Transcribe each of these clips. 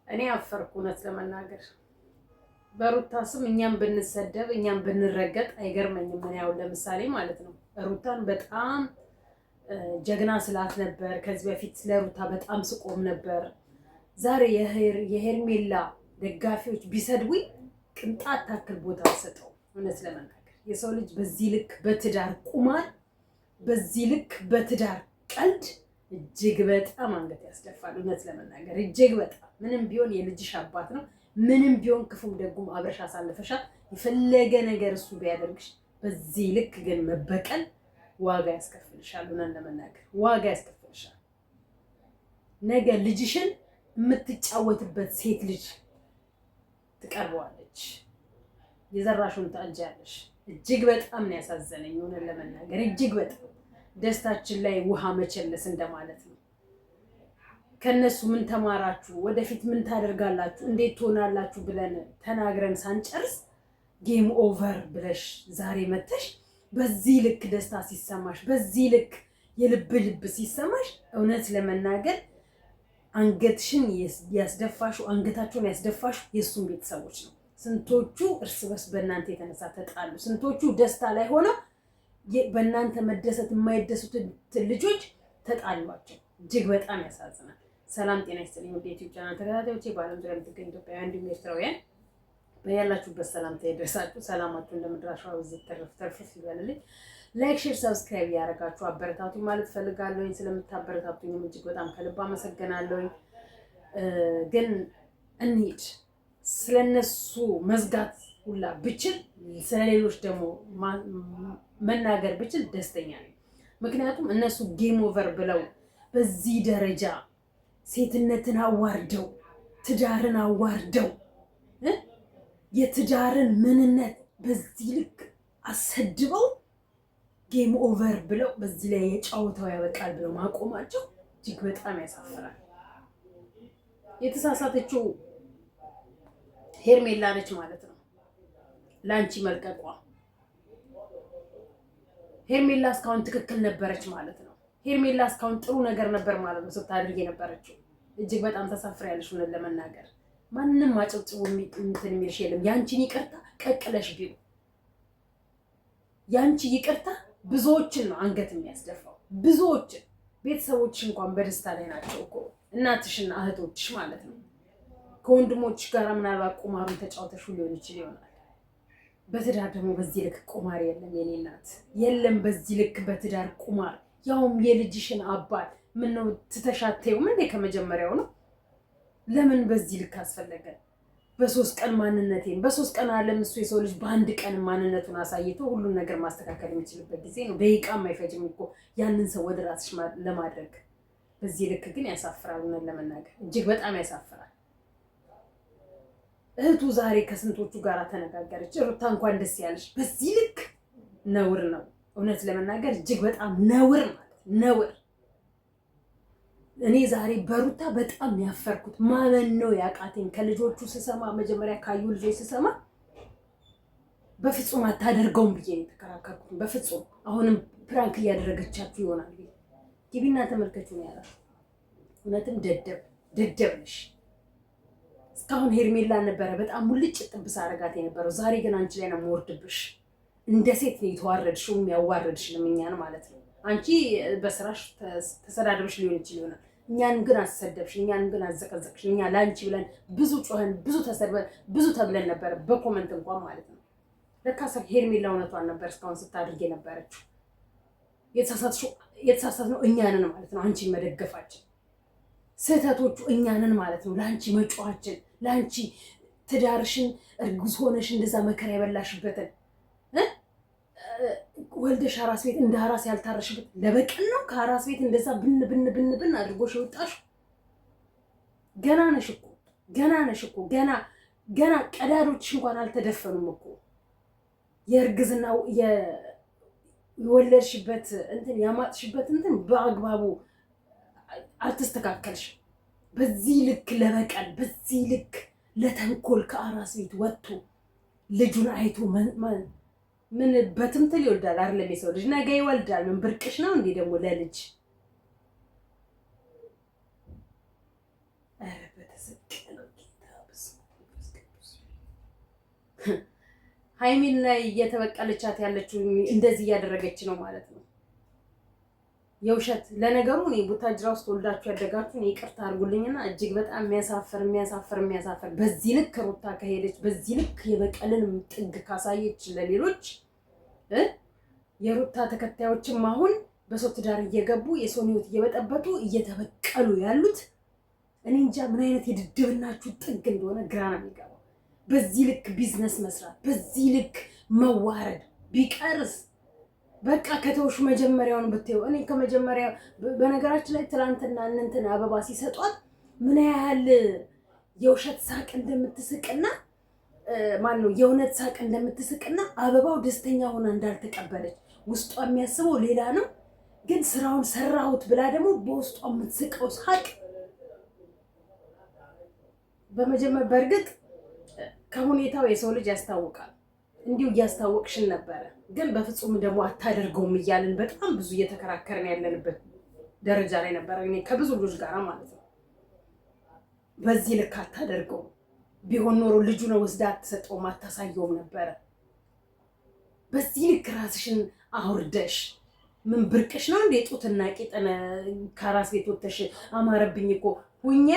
እኔ አፈርኩ እውነት ለመናገር በሩታ ስም እኛም ብንሰደብ እኛም ብንረገጥ አይገርመኝም። ምን ያው ለምሳሌ ማለት ነው ሩታን በጣም ጀግና ስላት ነበር። ከዚህ በፊት ለሩታ በጣም ስቆም ነበር። ዛሬ የሄርሜላ ደጋፊዎች ቢሰድቡኝ ቅንጣት ታክል ቦታ አልሰጠው። እውነት ለመናገር የሰው ልጅ በዚህ ልክ በትዳር ቁማር፣ በዚህ ልክ በትዳር ቀልድ እጅግ በጣም አንገት ያስደፋል። እውነት ለመናገር እጅግ በጣም ምንም ቢሆን የልጅሽ አባት ነው። ምንም ቢሆን ክፉም ደጉም አብረሽ አሳልፈሻል። የፈለገ ነገር እሱ ቢያደርግሽ በዚህ ልክ ግን መበቀል ዋጋ ያስከፍልሻል። እውነት ለመናገር ዋጋ ያስከፍልሻል። ነገ ልጅሽን የምትጫወትበት ሴት ልጅ ትቀርበዋለች። የዘራሽውን ታጭጃለሽ። እጅግ በጣም ነው ያሳዘነኝ። እውነት ለመናገር እጅግ በጣም ደስታችን ላይ ውሃ መቸለስ እንደማለት ነው። ከነሱ ምን ተማራችሁ? ወደፊት ምን ታደርጋላችሁ? እንዴት ትሆናላችሁ? ብለን ተናግረን ሳንጨርስ ጌም ኦቨር ብለሽ ዛሬ መተሽ በዚህ ልክ ደስታ ሲሰማሽ፣ በዚህ ልክ የልብ ልብ ሲሰማሽ እውነት ለመናገር አንገትሽን ያስደፋሹ አንገታቸውን ያስደፋሹ የእሱን ቤተሰቦች ነው። ስንቶቹ እርስ በርስ በእናንተ የተነሳ ተጣሉ። ስንቶቹ ደስታ ላይ ሆነው በእናንተ መደሰት የማይደሱትን ልጆች ተጣሏቸው። እጅግ በጣም ያሳዝናል። ሰላም ጤና ይስጥልኝ ወደ ዩቲዩብ ቻናል ተከታታዮቼ፣ በዓለም ዙሪያ የምትገኙ ኢትዮጵያውያን እንዲሁም ኤርትራውያን በያላችሁበት ሰላምታ ይድረሳችሁ። ሰላማችሁ እንደምድራችሁ አብዝት ተርፍ ይበልልኝ። ላይክ፣ ሼር፣ ሰብስክራይብ ያደረጋችሁ አበረታቱኝ ማለት ፈልጋለሁኝ። ስለምታበረታቱኝም እጅግ በጣም ከልብ አመሰግናለሁኝ። ግን እንሂድ። ስለነሱ መዝጋት ሁላ ብችል ስለሌሎች ደግሞ መናገር ብችል ደስተኛ ነኝ። ምክንያቱም እነሱ ጌም ኦቨር ብለው በዚህ ደረጃ ሴትነትን አዋርደው ትዳርን አዋርደው የትዳርን ምንነት በዚህ ልክ አሰድበው ጌም ኦቨር ብለው በዚህ ላይ የጫወታው ያበቃል ብለው ማቆማቸው እጅግ በጣም ያሳፍራል። የተሳሳተችው ሄርሜላ ነች ማለት ነው ላንቺ መልቀቋ። ሄርሜላ እስካሁን ትክክል ነበረች ማለት ነው። ሄርሜላ እስካሁን ጥሩ ነገር ነበር ማለት ነው ስታደርግ የነበረችው። እጅግ በጣም ተሳፍሪያለሽ። እውነት ለመናገር ማንንም አጨብጭቦ እንትን የሚልሽ የለም። ያንቺን ይቅርታ ቀቅለሽ ቢሉ ያንቺ ይቅርታ ብዙዎችን ነው አንገት የሚያስደፋው። ብዙዎችን ቤተሰቦችሽ እንኳን በደስታ ላይ ናቸው እኮ እናትሽና እህቶችሽ ማለት ነው። ከወንድሞችሽ ጋር ምናልባት ቁማሩን ተጫውተሽ ሊሆን ይችል ይሆናል። በትዳር ደግሞ በዚህ ልክ ቁማር የለም የኔ እናት፣ የለም በዚህ ልክ በትዳር ቁማር። ያውም የልጅሽን አባት ምን ነው ትተሻተው? ምን ከመጀመሪያው ነው? ለምን በዚህ ልክ አስፈለገ? በሶስት ቀን ማንነቴን በሶስት ቀን አለም እሱ የሰው ልጅ በአንድ ቀን ማንነቱን አሳይቶ ሁሉን ነገር ማስተካከል የሚችልበት ጊዜ ነው። ደቂቃም አይፈጅም እኮ ያንን ሰው ወደ ራስሽ ለማድረግ። በዚህ ልክ ግን ያሳፍራል። እውነት ለመናገር እጅግ በጣም ያሳፍራል። እህቱ ዛሬ ከስንቶቹ ጋር ተነጋገረች። ሩታ እንኳን ደስ ያለሽ። በዚህ ልክ ነውር ነው። እውነት ለመናገር እጅግ በጣም ነውር ማለት ነውር። እኔ ዛሬ በሩታ በጣም ያፈርኩት ማመን ነው ያቃተኝ። ከልጆቹ ስሰማ መጀመሪያ ካዩ ልጆች ስሰማ በፍጹም አታደርገውም ብዬ የተከራከርኩት። በፍጹም አሁንም ፕራንክ እያደረገቻችሁ ይሆናል። ግቢና ተመልከቹ ነው ያላት። እውነትም ደደብ ነሽ። እስካሁን ሄርሜላ ነበረ በጣም ሙልጭ ጥብስ አረጋት የነበረው። ዛሬ ግን አንቺ ላይ ነው የምወርድብሽ። እንደ ሴት ነው የተዋረድሽው፣ የሚያዋረድሽንም እኛን ማለት ነው። አንቺ በስራሽ ተሰዳድበሽ ሊሆን ይችል ይሆናል። እኛን ግን አሰደብሽ፣ እኛን ግን አዘቀዘቅሽ። እኛ ለአንቺ ብለን ብዙ ጮኸን፣ ብዙ ተሰድበን፣ ብዙ ተብለን ነበረ በኮመንት እንኳን ማለት ነው። ለካ ሄርሜላ እውነቷን ነበር እስካሁን ስታድርግ የነበረችው። የተሳሳትነው እኛንን ማለት ነው፣ አንቺን መደገፋችን። ስህተቶቹ እኛንን ማለት ነው፣ ለአንቺ መጮኻችን፣ ለአንቺ ትዳርሽን እርጉዝ ሆነሽ እንደዛ መከራ የበላሽበትን ወልደሽ አራስ ቤት እንደ አራስ ያልታረሽበት ለበቀል ነው። ከአራስ ቤት እንደዛ ብን አድርጎሽ የወጣሽ ገና ነሽ እኮ ገና ቀዳዶችሽ እንኳን አልተደፈኑም እኮ። የእርግዝናው የወለድሽበት እንትን ያማጥሽበት እንትን በአግባቡ አልተስተካከልሽ። በዚህ ልክ ለበቀል በዚህ ልክ ለተንኮል ከአራስ ቤት ወጥቶ ልጁን አይቶ ምን በትምትል ይወልዳል አይደለም? የሰው ልጅ ነገ ይወልዳል። ምን ብርቅሽ ነው እንዴ ደግሞ ለልጅ? ኧረ በተሰቀለው ሀይሚን ላይ እየተበቀለቻት ያለችው እንደዚህ እያደረገች ነው ማለት ነው። የውሸት ለነገሩ እኔ ቡታጅራ ውስጥ ወልዳችሁ ያደጋችሁ ይቅርታ አድርጉልኝና እጅግ በጣም የሚያሳፍር በዚህ ልክ ሩታ ከሄደች በዚህ ልክ የበቀልን ጥግ ካሳየች ለሌሎች የሩታ ተከታዮችም አሁን በሰው ትዳር እየገቡ የሰውን ሕይወት እየበጠበጡ እየተበቀሉ ያሉት እኔ እንጃ ምን አይነት የድድብናችሁ ጥግ እንደሆነ ግራ ነው የሚገባው። በዚህ ልክ ቢዝነስ መስራት፣ በዚህ ልክ መዋረድ ቢቀርስ በቃ ከተውሽ መጀመሪያውን ብትይው። እኔ ከመጀመሪያ በነገራችን ላይ ትላንትና እንትን አበባ ሲሰጧት ምን ያህል የውሸት ሳቅ እንደምትስቅና ማነው የእውነት ሳቅ እንደምትስቅና አበባው ደስተኛ ሆና እንዳልተቀበለች ውስጧ የሚያስበው ሌላ ነው። ግን ስራውን ሰራሁት ብላ ደግሞ በውስጧ የምትስቀው ሳቅ በመጀመሪያ በእርግጥ ከሁኔታው የሰው ልጅ ያስታውቃል። እንዲሁ እያስታወቅሽን ነበረ፣ ግን በፍጹም ደግሞ አታደርገውም እያልን በጣም ብዙ እየተከራከርን ያለንበት ደረጃ ላይ ነበረ። እኔ ከብዙ ልጆች ጋር ማለት ነው። በዚህ ልክ አታደርገውም ቢሆን ኖሮ ልጁ ነው ወስዳ አትሰጠውም፣ አታሳየውም ነበረ። በዚህ ልክ ራስሽን አውርደሽ ምን ብርቅሽ ነው እንዴ? ጡትና ቂጥን ከራስ ቤት ወተሽ አማረብኝ እኮ ሁኛ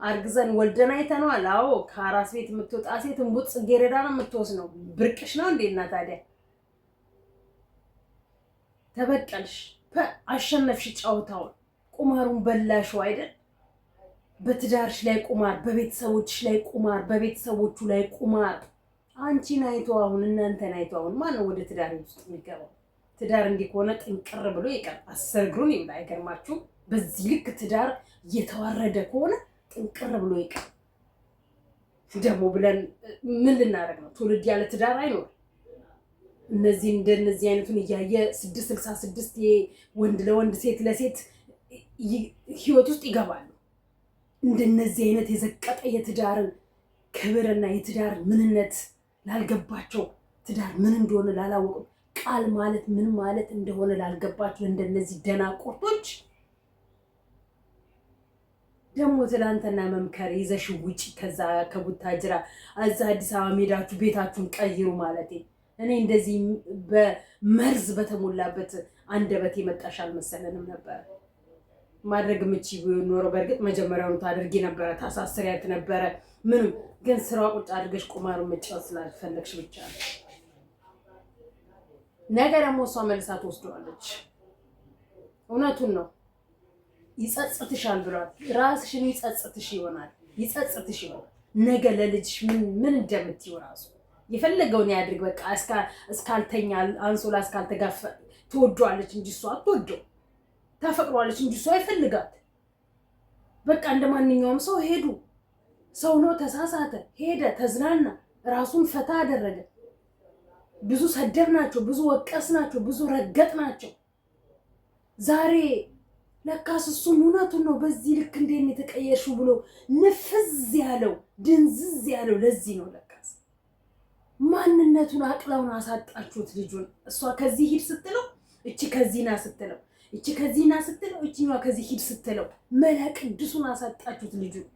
አርግዘን ወልደን አይተነዋል። አዎ ከአራስ ቤት የምትወጣ ሴት እንቡጥ ጽጌረዳ ነው የምትወስነው። ብርቅሽ ነው እንዴ? እና ታዲያ ተበቀልሽ፣ አሸነፍሽ፣ ጫውታውን ቁማሩን በላሽው አይደል? በትዳርሽ ላይ ቁማር፣ በቤተሰቦችሽ ላይ ቁማር፣ በቤተሰቦቹ ላይ ቁማር። አንቺን አይቶ አሁን እናንተን አይቶ አሁን ማነው ወደ ትዳር ውስጥ የሚገባው? ትዳር እንዲህ ከሆነ ጥንቅር ብሎ ይቀር፣ 10 እግሩን ይብላ። አይገርማችሁ? በዚህ ልክ ትዳር እየተዋረደ ከሆነ ጥንቅር ብሎ ይቀር። ደግሞ ብለን ምን ልናደርግ ነው? ትውልድ ያለ ትዳር አይኖር። እነዚህ እንደነዚህ አይነቱን እያየ 666 ወንድ ለወንድ ሴት ለሴት ህይወት ውስጥ ይገባሉ። እንደነዚህ አይነት የዘቀጠ የትዳርን ክብርና የትዳር ምንነት ላልገባቸው፣ ትዳር ምን እንደሆነ ላላወቁ፣ ቃል ማለት ምን ማለት እንደሆነ ላልገባቸው እንደነዚህ ደናቁርቶች ደግሞ ትላንትና መምከር ይዘሽ ውጪ ከዛ ከቡታጅራ እዛ አዲስ አበባ ሜዳችሁ ቤታችሁን ቀይሩ ማለት እኔ እንደዚህ በመርዝ በተሞላበት አንደበት የመጣሽ አልመሰለንም ነበር። ማድረግ ምቺ ቢሆን ኖሮ በእርግጥ መጀመሪያውኑ ታደርጊ ነበረ፣ ታሳስሪያት ነበረ። ምንም ግን ስራዋ ቁጭ አድርገሽ ቁማሩን መጫወት ስላልፈለግሽ ብቻ ነው። ነገ ደግሞ እሷ መልሳ ትወስደዋለች። እውነቱን ነው። ይጸጽትሻል ብሏል። ራስሽን ይጸጽትሽ ይሆናል። ነገ ለልጅሽ ምን እንደምትይው ራሱ የፈለገውን ያድርግ። በቃ እስካልተኛ አንሶላ እስካልተጋፈ ትወዷለች እንጂ እሷ አትወደው። ታፈቅሯለች እንጂ እሷ አይፈልጋት። በቃ እንደማንኛውም ሰው ሄዱ። ሰው ነው፣ ተሳሳተ፣ ሄደ፣ ተዝናና፣ ራሱን ፈታ አደረገ። ብዙ ሰደብናቸው፣ ብዙ ወቀስናቸው፣ ብዙ ረገጥናቸው። ዛሬ ለካስ እሱም እውነቱን ነው በዚህ ልክ እንዴት ነው የተቀየርሽው ብሎ ንፍዝ ያለው ድንዝዝ ያለው ለዚህ ነው። ለካስ ማንነቱን አቅላውን አሳጣችሁት ልጁን። እሷ ከዚህ ሂድ ስትለው እቺ ከዚህ ና ስትለው፣ እቺ ከዚህ ና ስትለው፣ እቺኛዋ ከዚህ ሂድ ስትለው መላ ቅዱሱን አሳጣችሁት ልጁን።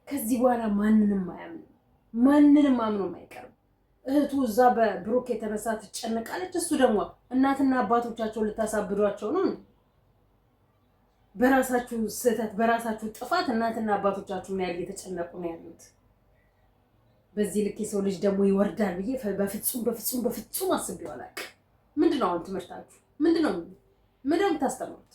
ከዚህ በኋላ ማንንም አያምንም፣ ማንንም አምኖም አይቀርም። እህቱ እዛ በብሩክ የተነሳ ትጨነቃለች። እሱ ደግሞ እናትና አባቶቻቸውን ልታሳብዷቸው ነው። በራሳችሁ ስህተት በራሳችሁ ጥፋት እናትና አባቶቻችሁ ምን ያህል እየተጨነቁ ነው ያሉት። በዚህ ልክ የሰው ልጅ ደግሞ ይወርዳል ብዬ በፍጹም አስቤው አላውቅም። ምንድነው አሁን ትምህርታችሁ? ምንድነው የምታስተምሩት?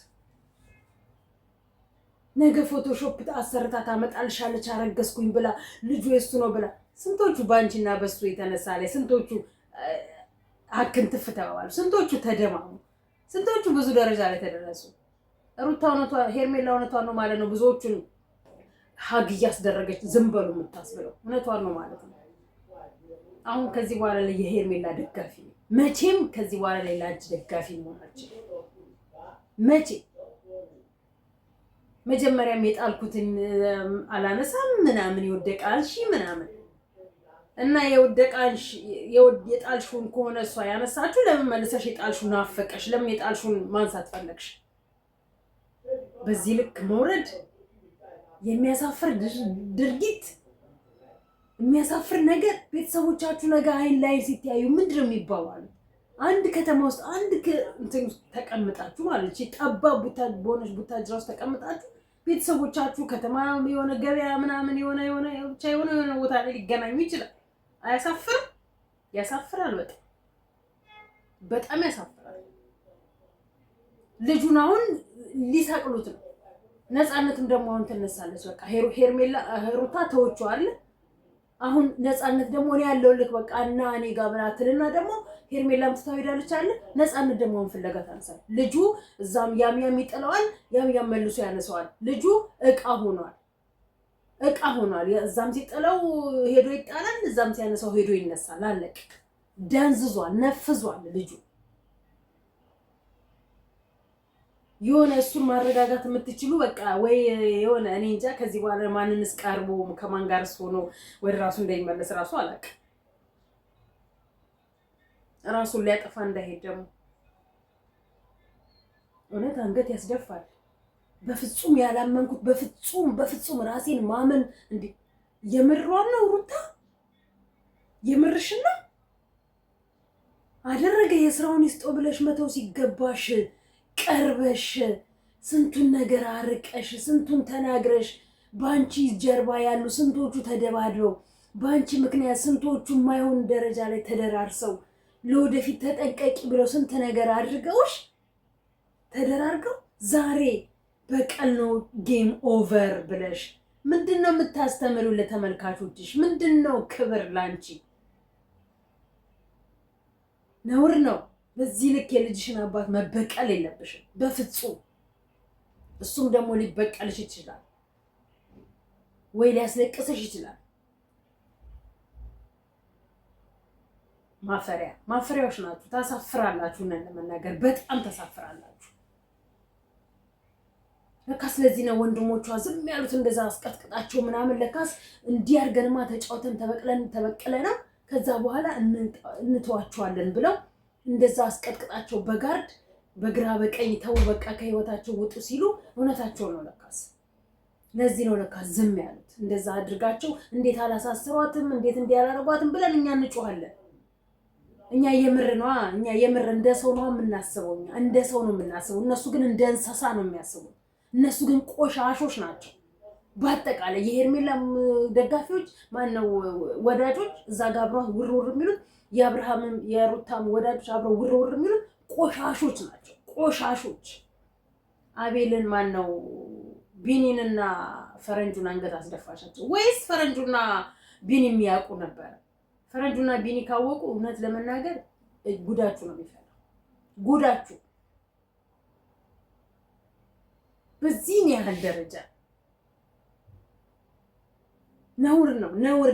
ነገ ፎቶሾፕ አሰርታ ታመጣልሻለች አረገዝኩኝ ብላ ልጁ የሱ ነው ብላ። ስንቶቹ ባንቺና በሱ የተነሳ ላይ ስንቶቹ አክንትፍ ተባባሉ፣ ስንቶቹ ተደማሙ፣ ስንቶቹ ብዙ ደረጃ ላይ ተደረሱ። ሩታ እውነቷ ሄርሜላ እውነቷን ነው ማለት ነው። ብዙዎቹን ሀግ እያስደረገች ዝም በሉ የምታስብለው እውነቷን ነው ማለት ነው። አሁን ከዚህ በኋላ ላይ የሄርሜላ ደጋፊ ነው። መቼም ከዚህ በኋላ ላይ ላንቺ ደጋፊ መሆናችን መቼ መጀመሪያም የጣልኩትን አላነሳም ምናምን ይወደቃልሽ ምናምን እና የወደቃልሽ የጣልሽውን ከሆነ እሷ ያነሳችሁ ለምን መልሰሽ የጣልሽውን አፈቀሽ? ለምን የጣልሽውን ማንሳት ፈለግሽ? በዚህ ልክ መውረድ የሚያሳፍር ድርጊት። የሚያሳፍር ነገር ቤተሰቦቻችሁ ነገ አይን ላይ ሲተያዩ ምንድነው የሚባባሉ? አንድ ከተማ ውስጥ አንድ እንትን ተቀምጣችሁ ማለት ነው ጠባብ በሆነች ቡታጅራ ውስጥ ተቀምጣችሁ ቤተሰቦቻችሁ ከተማ የሆነ ገበያ ምናምን የሆነ ብቻ የሆነ ቦታ ላይ ሊገናኙ ይችላል። አያሳፍርም? ያሳፍራል። በጣም ያሳፍራል። ልጁን አሁን ሊሰቅሉት ነው። ነፃነትም ደግሞ አሁን ትነሳለች። በቃ ሄርሜላ ሩታ ተወችው አለ። አሁን ነፃነት ደግሞ እኔ ያለሁልህ በቃ እና እኔ ጋር ብላትልና ደግሞ ሄርሜላም ትታው ሄዳለች አለ። ነፃነት ደግሞ አሁን ፍለጋ ታነሳል። ልጁ እዛም ያም ይጥለዋል፣ ያም መልሶ ያነሳዋል። ልጁ እቃ ሆኗል። እዛም ሲጥለው ሄዶ ይጣላል፣ እዛም ሲያነሳው ሄዶ ይነሳል። አለቅ ደንዝዟል፣ ነፍዟል ልጁ። የሆነ እሱን ማረጋጋት የምትችሉ በቃ ወይ የሆነ እኔ እንጃ ከዚህ በኋላ ማንንስ ቀርቦ ከማን ጋርስ ሆኖ ወደ ራሱ እንደሚመለስ ራሱ አላውቅም። ራሱን ሊያጠፋ እንዳይሄድ ደግሞ እውነት አንገት ያስደፋል። በፍጹም ያላመንኩት በፍጹም ራሴን ማመን እንዴ! የምሯን ነው ሩታ? የምርሽና አደረገ የስራውን ይስጦ ብለሽ መተው ሲገባሽ ቀርበሽ ስንቱን ነገር አርቀሽ ስንቱን ተናግረሽ ባንቺ ጀርባ ያሉ ስንቶቹ ተደባድበው ባንቺ ምክንያት ስንቶቹ የማይሆን ደረጃ ላይ ተደራርሰው ለወደፊት ተጠንቀቂ ብለው ስንት ነገር አድርገውሽ ተደራርገው ዛሬ በቀል ነው ጌም ኦቨር ብለሽ ምንድነው የምታስተምሪው ለተመልካቾችሽ? ምንድነው ክብር ላንቺ? ነውር ነው። በዚህ ልክ የልጅሽን አባት መበቀል የለብሽም በፍጹም። እሱም ደግሞ ሊበቀልሽ ይችላል ወይ ሊያስለቅስሽ ይችላል። ማፈሪያዎች ናችሁ። ታሳፍራላችሁ። ነን ለመናገር በጣም ተሳፍራላችሁ። ለካስ ለዚህ ነው ወንድሞቿ ዝም ያሉት፣ እንደዛ አስቀጥቅጣቸው ምናምን። ለካስ እንዲያርገንማ ተጫውተን ተበቀለና ከዛ በኋላ እንተዋቸዋለን ብለው እንደዛ አስቀጥቅጣቸው በጋርድ በግራ በቀኝ ተው በቃ ከህይወታቸው ውጡ ሲሉ እውነታቸው ነው። ለካስ ለዚህ ነው ለካስ ዝም ያሉት። እንደዛ አድርጋቸው እንዴት አላሳስሯትም እንዴት እንዲያላረጓትም ብለን እኛ እንጮሃለን። እኛ የምር እንደ ሰው ነው የምናስበው። እኛ እንደ ሰው ነው የምናስበው። እነሱ ግን እንደ እንስሳ ነው የሚያስቡት። እነሱ ግን ቆሻሾች ናቸው። በአጠቃላይ የሄርሜላ ደጋፊዎች ማነው ወዳጆች እዛ ጋር አብረው ውርውር የሚሉት የአብርሃምም የሩታም ወዳጆች አብረው ውርውር የሚሉት ቆሻሾች ናቸው። ቆሻሾች አቤልን ማነው ቢኒንና ፈረንጁን አንገት አስደፋሻቸው ወይስ ፈረንጁና ቢኒ የሚያውቁ ነበር? ፈረንጁና ቢኒ ካወቁ እውነት ለመናገር ጉዳችሁ ነው የሚፈላው። ጉዳችሁ በዚህ ያህል ደረጃ ነውር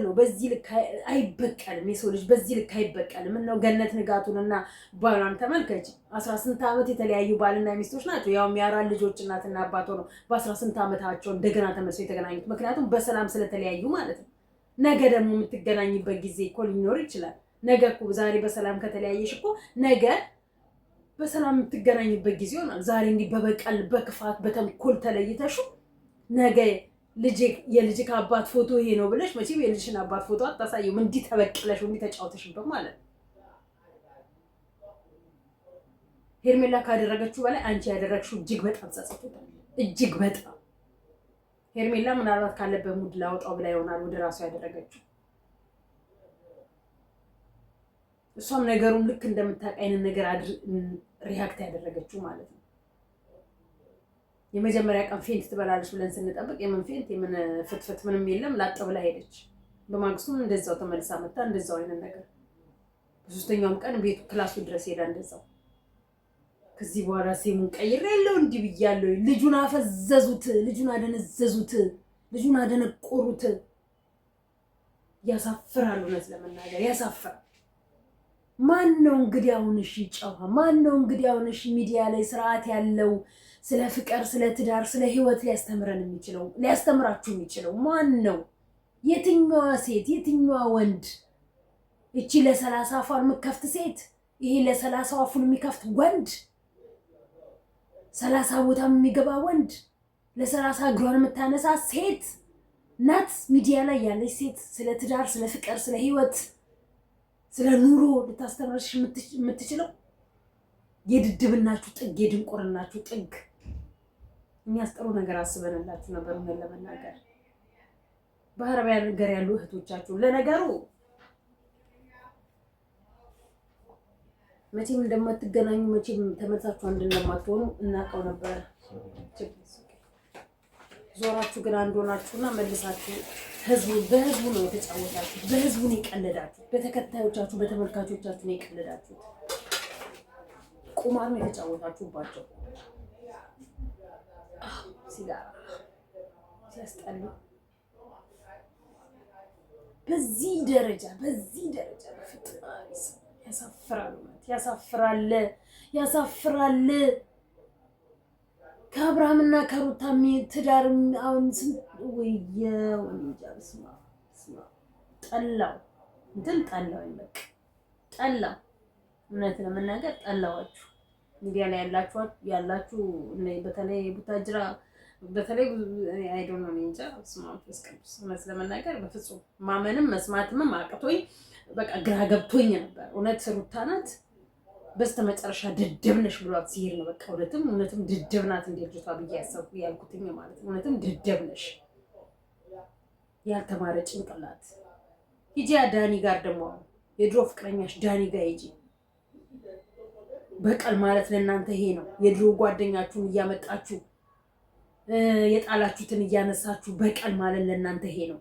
ነው። በዚህ ልክ አይበቀልም። የሰው ልጅ በዚህ ልክ አይበቀልም። ምነው ገነት ንጋቱንና ባሏን ተመልከች። 18 ዓመት የተለያዩ ባልና ሚስቶች ናቸው። ያው የአራት ልጆች እናትና አባት ሆነው በ18 ዓመታቸው እንደገና ተመልሰው የተገናኙት ምክንያቱም በሰላም ስለተለያዩ ማለት ነው። ነገ ደግሞ የምትገናኝበት ጊዜ እኮ ሊኖር ይችላል። ነገ እኮ ዛሬ በሰላም ከተለያየሽ እኮ ነገ በሰላም የምትገናኝበት ጊዜ ይሆናል። ዛሬ እንዲህ በበቀል በክፋት በተንኮል ተለይተሽ ነገ የልጅክ አባት ፎቶ ይሄ ነው ብለሽ መቼም የልጅሽን አባት ፎቶ አታሳየውም። እንዲህ ተበቅለሽ እንዲህ ተጫውተሽበት ማለት ነው። ሄርሜላ ካደረገችው በላይ አንቺ ያደረግሽው እጅግ በጣም ጸጽቶታል። እጅግ በጣም ሄርሜላ ምናልባት ካለበት ሙድ ላውጣው ብላ ይሆናል ወደ ራሱ ያደረገችው። እሷም ነገሩን ልክ እንደምታውቃይን ነገር ሪያክት ያደረገችው ማለት ነው። የመጀመሪያ ቀን ፌንት ትበላለች ብለን ስንጠብቅ የምን ፌንት የምን ፍትፍት ምንም የለም ላጥ ብላ ሄደች። በማግስቱም እንደዛው ተመልሳ መጣ እንደዛው አይነት ነገር። በሶስተኛውም ቀን ቤቱ ክላሱ ድረስ ሄዳ እንደዛው። ከዚህ በኋላ ሴሙን ቀይሬያለሁ እንዲህ ብያለሁ። ልጁን አፈዘዙት፣ ልጁን አደነዘዙት፣ ልጁን አደነቆሩት። ያሳፍራል። እውነት ለመናገር ያሳፍራል። ማን ነው እንግዲህ አሁን እሺ ጨዋ? ማን ነው እንግዲህ አሁን እሺ ሚዲያ ላይ ስርዓት ያለው ስለ ፍቅር፣ ስለ ትዳር፣ ስለ ህይወት ሊያስተምራችሁ የሚችለው ማን ነው? የትኛዋ ሴት የትኛዋ ወንድ? እቺ ለ30 አፏን የምከፍት ሴት፣ ይሄ ለ30 አፉን የሚከፍት ወንድ፣ 30 ቦታ የሚገባ ወንድ፣ ለ30 እግሯን የምታነሳ ሴት ናት ሚዲያ ላይ ያለች ሴት ስለ ትዳር፣ ስለ ፍቅር፣ ስለ ህይወት፣ ስለ ኑሮ ልታስተምርሽ የምትችለው? የድድብናችሁ ጥግ፣ የድንቁርናችሁ ጥግ። እኛስ ጥሩ ነገር አስበንላችሁ ነበር። ምን ለመናገር በአረቢያ ነገር ያሉ እህቶቻችሁ ለነገሩ መቼም እንደማትገናኙ መቼም ተመልሳችሁ አንድ እንደማትሆኑ እናውቀው ነበር። ዞራችሁ ግን አንድ ሆናችሁና መልሳችሁ በህዝቡ ነው የተጫወታችሁት። በህዝቡ ነው የቀለዳችሁት። በተከታዮቻችሁ በተመልካቾቻችሁ ነው የቀለዳችሁት። ቁማር ነው የተጫወታችሁባቸው። ሲጋራ ሲያስጠሉ በዚህ ደረጃ በፍጥነት ያሳፍራል። ያሳፍራል። ከአብርሃምና ከሩታ ትዳር አሁን ወየው ስማ ጠላው ጠላው። እውነት ለመናገር ጠላዋችሁ። ሚዲያ ላይ ያላችሁ በተለይ ቡታጅራ በተለይ አይ ዶንት ኖ እንጃ ስማት እስከምስ እውነት ለመናገር በፍጹም ማመንም መስማትም አቅቶኝ በቃ ግራ ገብቶኝ ነበር። እውነት ሩታ ናት በስተመጨረሻ ድድብ ነሽ ብሏት ሲሄድ ነው በቃ እውነትም ድድብ ናት እንደ ልጅቷ ብዬ ያልኩትኝ ማለት ነው። እውነትም ድድብ ነሽ፣ ያልተማረ ጭንቅላት። ሂጂ ዳኒ ጋር ደግሞ የድሮ ፍቅረኛሽ ዳኒ ጋር ሂጂ። በቀል ማለት ለእናንተ ይሄ ነው። የድሮ ጓደኛችሁን እያመጣችሁ የጣላችሁትን እያነሳችሁ በቀል ማለት ለእናንተ ይሄ ነው።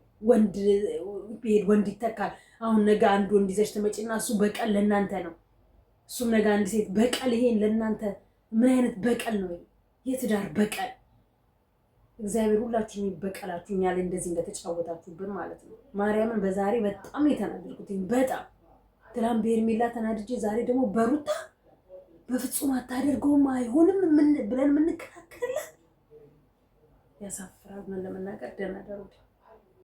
ወንድ ይተካል። አሁን ነገ አንድ ወንድ ይዘሽ ትመጪና እሱ በቀል ለእናንተ ነው። እሱም ነገ አንድ ሴት በቀል። ይሄን ለእናንተ ምን አይነት በቀል ነው? የትዳር በቀል። እግዚአብሔር ሁላችሁም ይበቀላችሁ፣ እኛ ላይ እንደዚህ እንደተጫወታችሁብን ማለት ነው። ማርያምን በዛሬ በጣም የተናደድኩትኝ በጣም ትላም በሄርሜላ ተናድጄ፣ ዛሬ ደግሞ በሩታ በፍጹም አታደርገውም አይሆንም ብለን የምንከራከርላት ያሳፍራል። ምን ለመናገር ደህና ደሩ